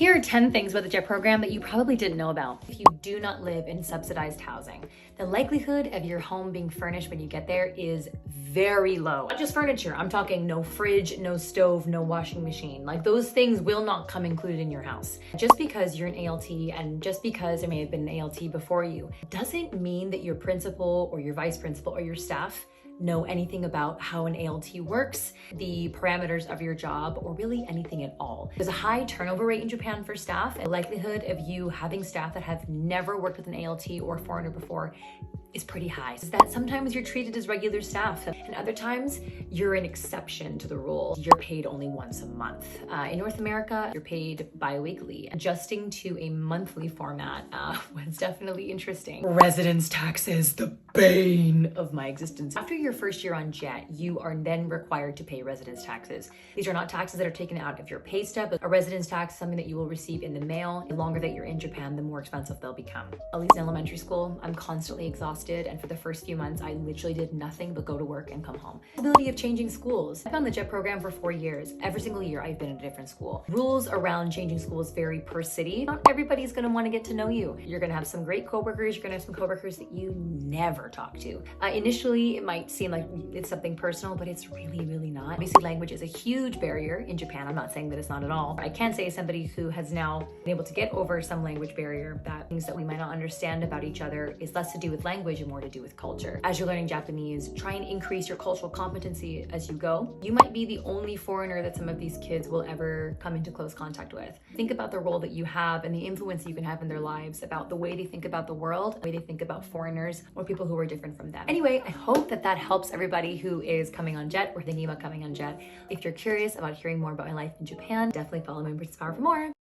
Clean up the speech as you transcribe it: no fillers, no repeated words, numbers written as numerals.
Here are 10 things about the JET program that you probably didn't know about. If you do not live in subsidized housing, the likelihood of your home being furnished when you get there is very low. Not just furniture, I'm talking no fridge, no stove, no washing machine. Like, those things will not come included in your house. Just because you're an ALT and just because there may have been an ALT before you, doesn't mean that your principal or your vice principal or your staff know anything about how an ALT works, the parameters of your job, or really anything at all. There's a high turnover rate in Japan for staff, and the likelihood of you having staff that have never worked with an ALT or foreigner before is pretty high. So that sometimes you're treated as regular staff, and other times you're an exception to the rule. You're paid only once a month. In North America, you're paid bi-weekly. Adjusting to a monthly format was definitely interesting. Residence taxes, the bane of my existence. After your first year on JET, you are then required to pay residence taxes. These are not taxes that are taken out of your pay stub. A residence tax is something that you will receive in the mail. The longer that you're in Japan, the more expensive they'll become. At least in elementary school, I'm constantly exhausted, and for the first few months, I literally did nothing but go to work and come home. Possibility of changing schools. I've been on the JET program for 4 years. Every single year, I've been in a different school. Rules around changing schools vary per city. Not everybody's gonna wanna get to know you. You're gonna have some great coworkers. You're gonna have some coworkers that you never talk to. Initially, it might seem like it's something personal, but it's really, really not. Obviously, language is a huge barrier in Japan. I'm not saying that it's not at all. I can say as somebody who has now been able to get over some language barrier, that things that we might not understand about each other is less to do with language and more to do with culture. As you're learning Japanese, try and increase your cultural competency as you go. You might be the only foreigner that some of these kids will ever come into close contact with. Think about the role that you have and the influence you can have in their lives, about the way they think about the world, the way they think about foreigners or people who are different from them. Anyway, I hope that that helps everybody who is coming on JET or thinking about coming on JET. If you're curious about hearing more about my life in Japan, definitely follow me on Princess Power for more.